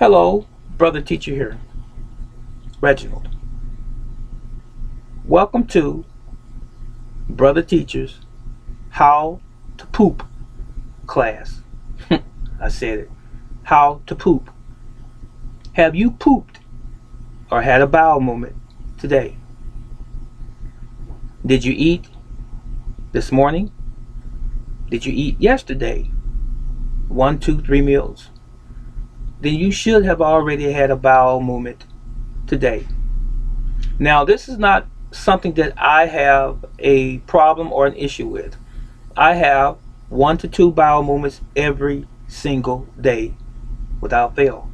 Hello, brother teacher here, Reginald. Welcome to Brother Teacher's How to Poop class. I said it. How to poop. Have you pooped or had a bowel movement today? Did you eat this morning? Did you eat yesterday? 1, 2, 3 meals? Then you should have already had a bowel movement today. Now, this is not something that I have a problem or an issue with. I have 1 to 2 bowel movements every single day without fail.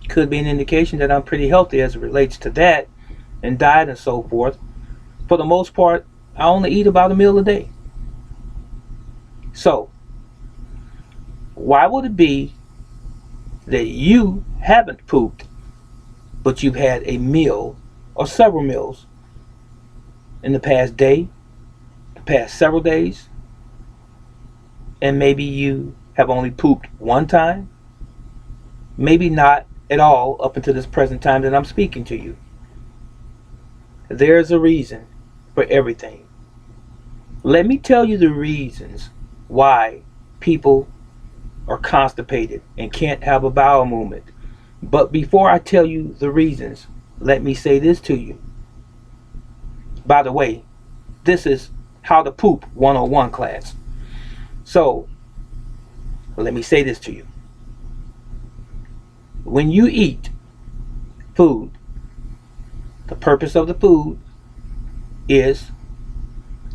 Could be an indication that I'm pretty healthy as it relates to that and diet and so forth. For the most part, I only eat about a meal a day. So, why would it be that you haven't pooped, but you've had a meal or several meals in the past day, the past several days, and maybe you have only pooped one time? Maybe not at all up until this present time that I'm speaking to you. There's a reason for everything. Let me tell you the reasons why people are constipated and can't have a bowel movement. But before I tell you the reasons, let me say this to you. By the way, this is How to Poop 101 class. So, let me say this to you. When you eat food, the purpose of the food is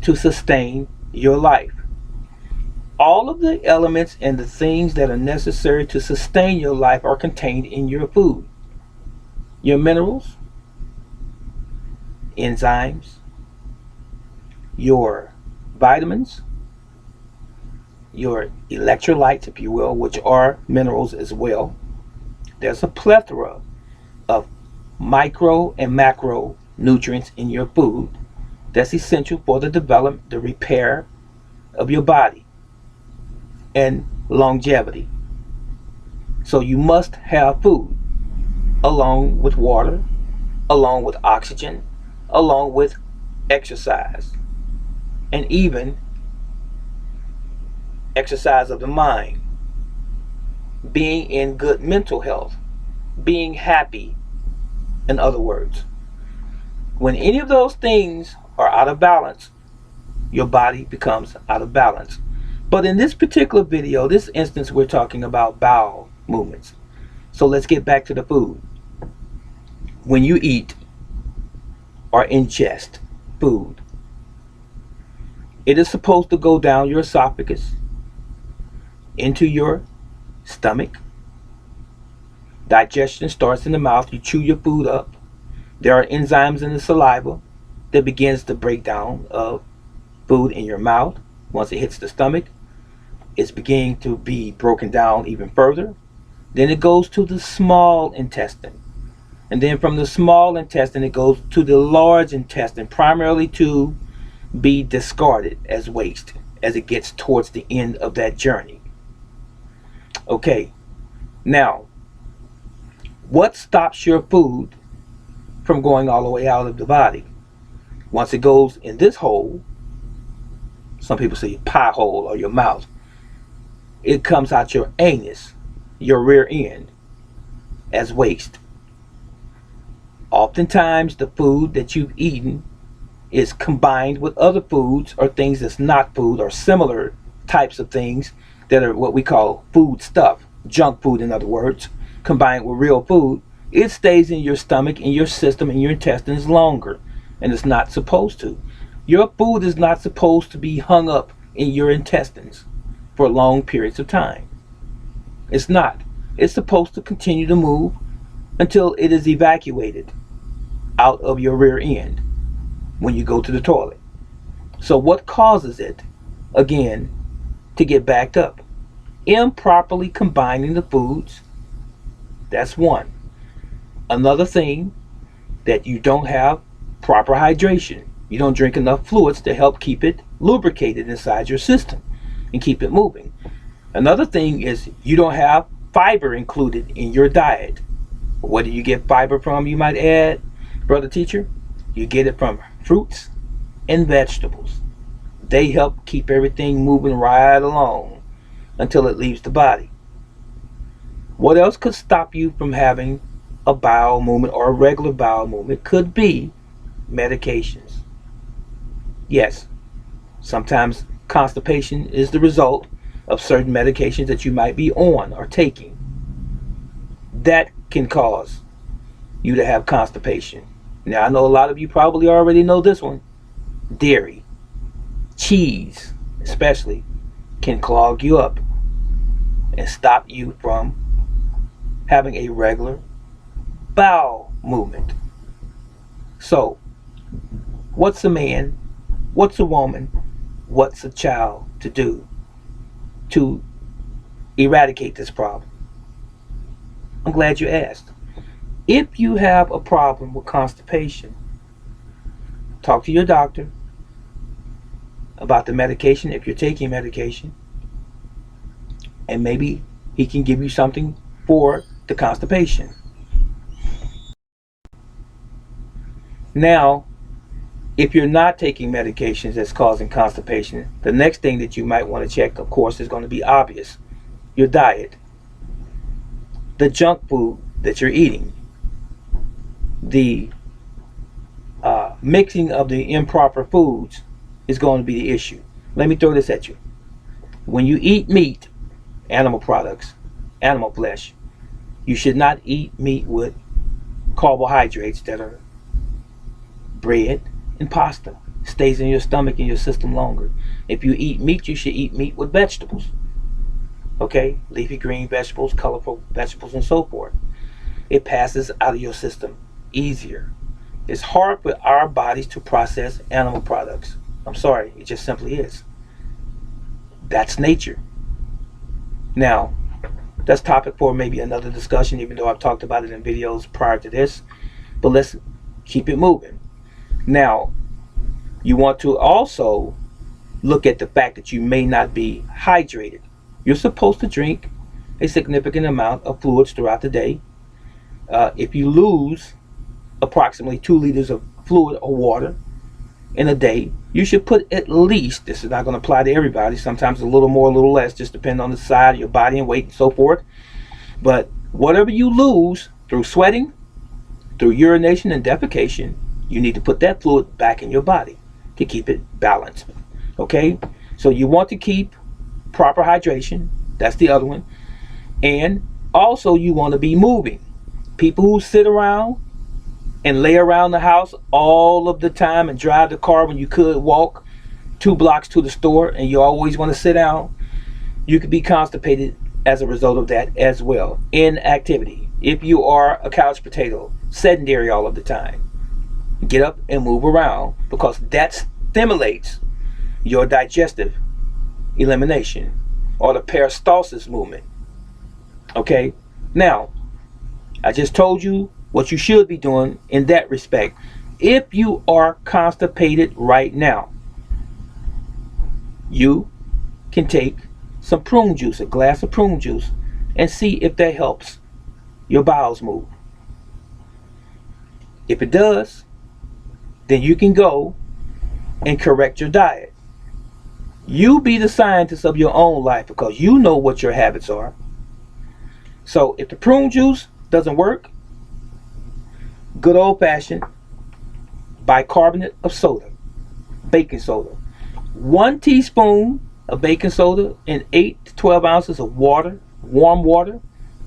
to sustain your life. All of the elements and the things that are necessary to sustain your life are contained in your food. Your minerals, enzymes, your vitamins, your electrolytes, if you will, which are minerals as well. There's a plethora of micro and macro nutrients in your food that's essential for the development, the repair of your body and longevity. So you must have food along with water, along with oxygen, along with exercise, and even exercise of the mind, being in good mental health, being happy, in other words. When any of those things are out of balance, your body becomes out of balance. But in this particular video, this instance, we're talking about bowel movements. So let's get back to the food. When you eat or ingest food, it is supposed to go down your esophagus, into your stomach. Digestion starts in the mouth. You chew your food up. There are enzymes in the saliva that begins the breakdown of food in your mouth. Once it hits the stomach, it's beginning to be broken down even further. Then it goes to the small intestine. And then from the small intestine, it goes to the large intestine, primarily to be discarded as waste as it gets towards the end of that journey. Okay, now, what stops your food from going all the way out of the body? Once it goes in this hole, some people say pie hole or your mouth, it comes out your anus, your rear end, as waste. Oftentimes the food that you've eaten is combined with other foods or things that's not food or similar types of things that are what we call food stuff, junk food in other words, combined with real food. It stays in your stomach, in your system, in your intestines longer, and it's not supposed to. Your food is not supposed to be hung up in your intestines for long periods of time. It's not. It's supposed to continue to move until it is evacuated out of your rear end when you go to the toilet. So what causes it, again, to get backed up? Improperly combining the foods. That's one. Another thing, that you don't have proper hydration. You don't drink enough fluids to help keep it lubricated inside your system and keep it moving. Another thing is you don't have fiber included in your diet. Where do you get fiber from, you might add, brother teacher? You get it from fruits and vegetables. They help keep everything moving right along until it leaves the body. What else could stop you from having a bowel movement or a regular bowel movement? Could be medications. Yes, sometimes constipation is the result of certain medications that you might be on or taking. That can cause you to have constipation. Now, I know a lot of you probably already know this one. Dairy, cheese especially, can clog you up and stop you from having a regular bowel movement. So, what's a man? What's a woman? What's a child to do to eradicate this problem? I'm glad you asked. If you have a problem with constipation, talk to your doctor about the medication if you're taking medication, and maybe he can give you something for the constipation. Now, if you're not taking medications that's causing constipation, the next thing that you might want to check, of course, is going to be obvious. Your diet. The junk food that you're eating. The mixing of the improper foods is going to be the issue. Let me throw this at you. When you eat meat, animal products, animal flesh, you should not eat meat with carbohydrates that are bread and pasta. Stays in your stomach and your system longer. If you eat meat, you should eat meat with vegetables. Okay? Leafy green vegetables, colorful vegetables, and so forth. It passes out of your system easier. It's hard for our bodies to process animal products. I'm sorry, it just simply is. That's nature. Now, that's topic for maybe another discussion, even though I've talked about it in videos prior to this. But let's keep it moving. Now, you want to also look at the fact that you may not be hydrated. You're supposed to drink a significant amount of fluids throughout the day. If you lose approximately 2 liters of fluid or water in a day, you should put at least, this is not going to apply to everybody, sometimes a little more, a little less, just depending on the size of your body and weight and so forth. But whatever you lose through sweating, through urination and defecation, you need to put that fluid back in your body to keep it balanced. Okay? So you want to keep proper hydration. That's the other one. And also you want to be moving. People who sit around and lay around the house all of the time and drive the car when you could walk 2 blocks to the store, and you always want to sit down, you could be constipated as a result of that as well. Inactivity. If you are a couch potato, sedentary all of the time, get up and move around, because that stimulates your digestive elimination or the peristalsis movement. Okay? Now, I just told you what you should be doing in that respect. If you are constipated right now, you can take some prune juice, a glass of prune juice, and see if that helps your bowels move. If it does, then you can go and correct your diet. You be the scientist of your own life, because you know what your habits are. So if the prune juice doesn't work, good old-fashioned bicarbonate of soda, baking soda. 1 teaspoon of baking soda in 8 to 12 ounces of water, warm water,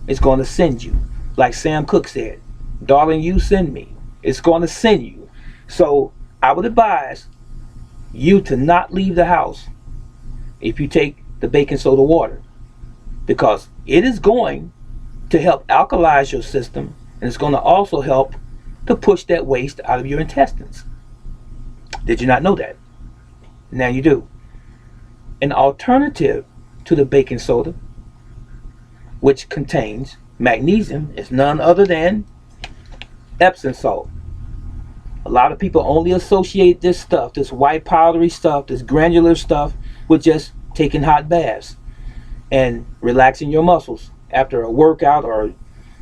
is going to send you. Like Sam Cooke said, darling, you send me. It's going to send you. So I would advise you to not leave the house if you take the baking soda water, because it is going to help alkalize your system, and it's going to also help to push that waste out of your intestines. Did you not know that? Now you do. An alternative to the baking soda, which contains magnesium, is none other than Epsom salt. A lot of people only associate this stuff, this white powdery stuff, this granular stuff, with just taking hot baths and relaxing your muscles after a workout or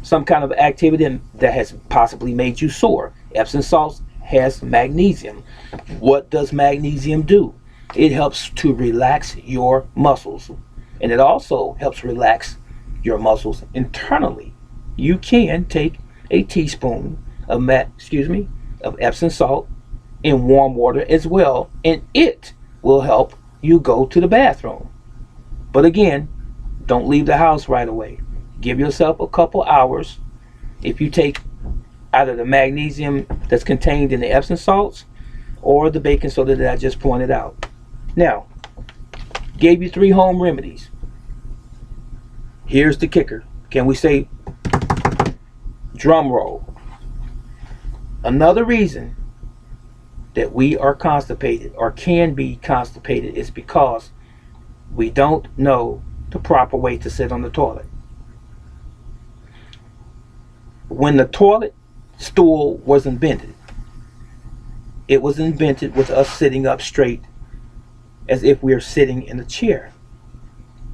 some kind of activity that has possibly made you sore. Epsom salts has magnesium. What does magnesium do? It helps to relax your muscles, and it also helps relax your muscles internally. You can take a teaspoon of of Epsom salt in warm water as well, and it will help you go to the bathroom. But again, don't leave the house right away. Give yourself a couple hours. If you take either the magnesium that's contained in the Epsom salts or the baking soda that I just pointed out. Now, gave you 3 home remedies. Here's the kicker. Can we say drum roll? Another reason that we are constipated or can be constipated is because we don't know the proper way to sit on the toilet. When the toilet stool was invented, it was invented with us sitting up straight as if we're sitting in a chair.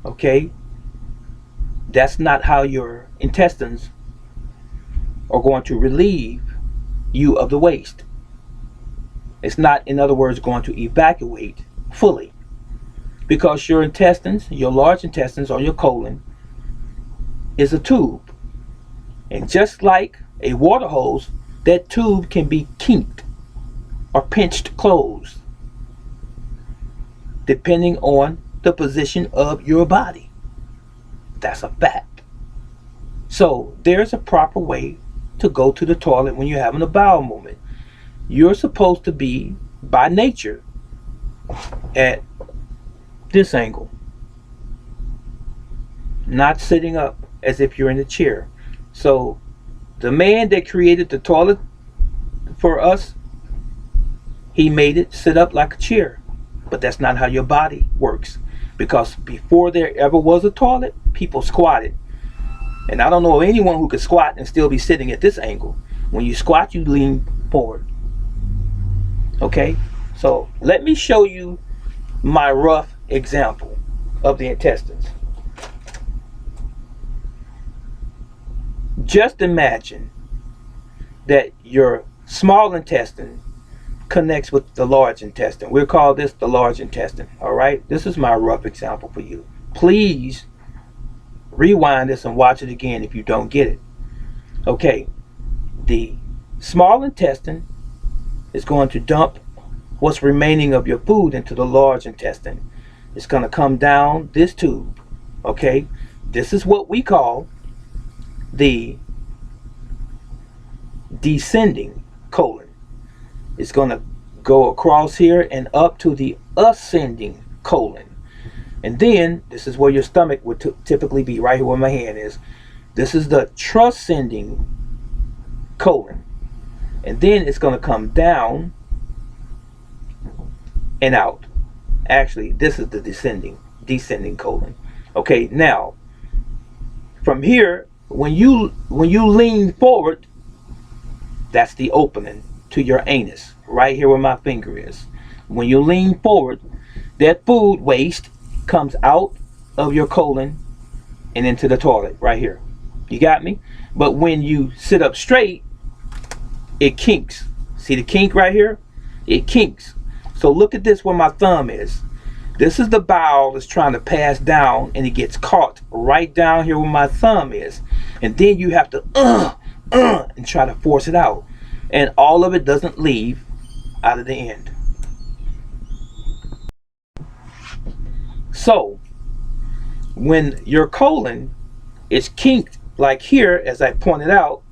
Okay? That's not how your intestines are going to relieve you of the waste. It's not, in other words, going to evacuate fully, because your intestines, your large intestines or your colon, is a tube. And just like a water hose, that tube can be kinked or pinched closed depending on the position of your body. That's a fact. So there's a proper way to go to the toilet when you're having a bowel movement. You're supposed to be, by nature, at this angle, not sitting up as if you're in a chair. So the man that created the toilet for us, he made it sit up like a chair. But that's not how your body works, because before there ever was a toilet, people squatted. And I don't know of anyone who could squat and still be sitting at this angle. When you squat, you lean forward. Okay, so let me show you my rough example of the intestines. Just imagine that your small intestine connects with the large intestine. We'll call this the large intestine. All right, this is my rough example for you. Please rewind this and watch it again if you don't get it. Okay, the small intestine is going to dump what's remaining of your food into the large intestine. It's going to come down this tube. Okay, this is what we call the descending colon. It's going to go across here and up to the ascending colon. And then this is where your stomach would typically be, right here where my hand is. This is the transcending colon. And then it's going to come down and out. Actually, this is the descending colon. Okay, now from here, when you lean forward, that's the opening to your anus, right here where my finger is. When you lean forward, that food waste comes out of your colon and into the toilet right here. You got me? But when you sit up straight, it kinks. See the kink right here? It kinks. So look at this where my thumb is. This is the bowel that's trying to pass down, and it gets caught right down here where my thumb is. And then you have to and try to force it out. And all of it doesn't leave out of the end. So when your colon is kinked like here, as I pointed out,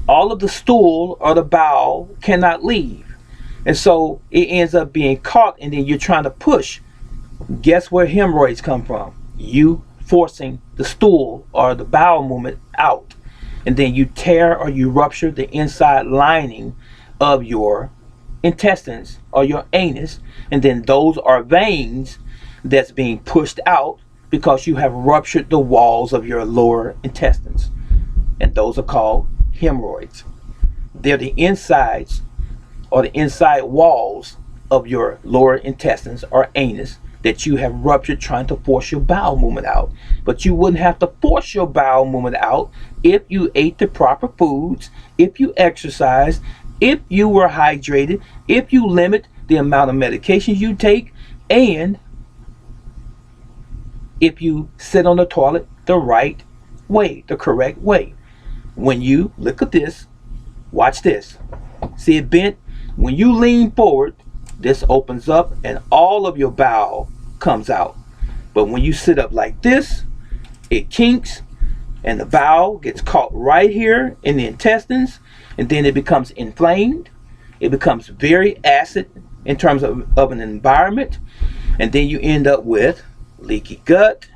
all of the stool or the bowel cannot leave. And so it ends up being caught, and then you're trying to push. Guess where hemorrhoids come from? You forcing the stool or the bowel movement out. And then you tear or you rupture the inside lining of your intestines or your anus. And then those are veins that's being pushed out because you have ruptured the walls of your lower intestines. And those are called hemorrhoids. They're the insides or the inside walls of your lower intestines or anus that you have ruptured trying to force your bowel movement out. But you wouldn't have to force your bowel movement out if you ate the proper foods, if you exercise, if you were hydrated, if you limit the amount of medications you take, and if you sit on the toilet the right way, the correct way. When you look at this, watch this. See it bent? When you lean forward, this opens up and all of your bowel comes out. But when you sit up like this, it kinks and the bowel gets caught right here in the intestines, and then it becomes inflamed. It becomes very acid in terms of an environment, and then you end up with leaky gut,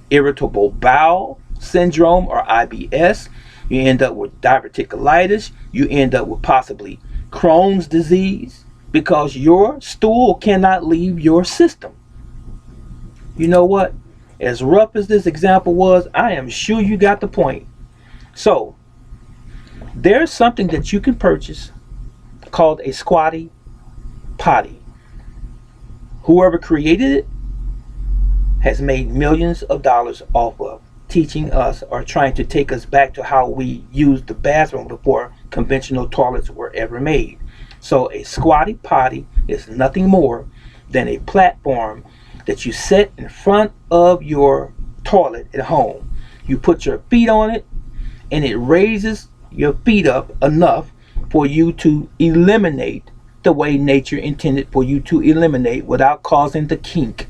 irritable bowel syndrome or IBS. You end up with diverticulitis. You end up with possibly Crohn's disease because your stool cannot leave your system. You know what? As rough as this example was, I am sure you got the point. So, there's something that you can purchase called a squatty potty. Whoever created it has made millions of dollars off of teaching us or trying to take us back to how we used the bathroom before conventional toilets were ever made. So a squatty potty is nothing more than a platform that you set in front of your toilet at home. You put your feet on it and it raises your feet up enough for you to eliminate the way nature intended for you to eliminate without causing the kink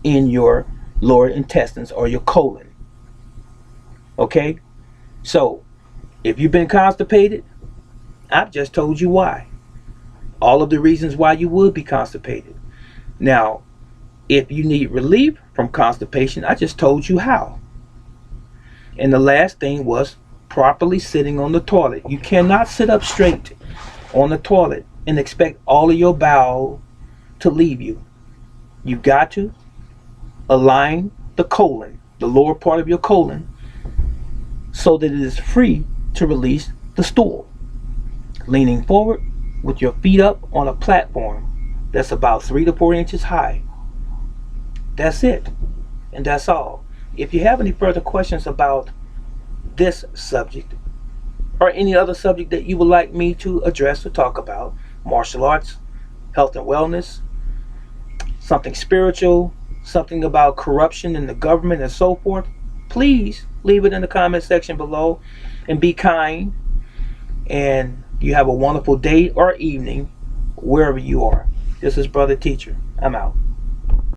in your lower intestines or your colon. Okay? So, if you've been constipated, I've just told you why. All of the reasons why you would be constipated. Now, if you need relief from constipation, I just told you how. And the last thing was properly sitting on the toilet. You cannot sit up straight on the toilet and expect all of your bowel to leave you. You've got to align the colon, the lower part of your colon, so that it is free to release the stool. Leaning forward with your feet up on a platform that's about 3 to 4 inches high. That's it. And that's all. If you have any further questions about this subject or any other subject that you would like me to address or talk about, martial arts, health and wellness, something spiritual, something about corruption in the government and so forth, please leave it in the comment section below and be kind. And you have a wonderful day or evening wherever you are. This is Brother Teacher. I'm out.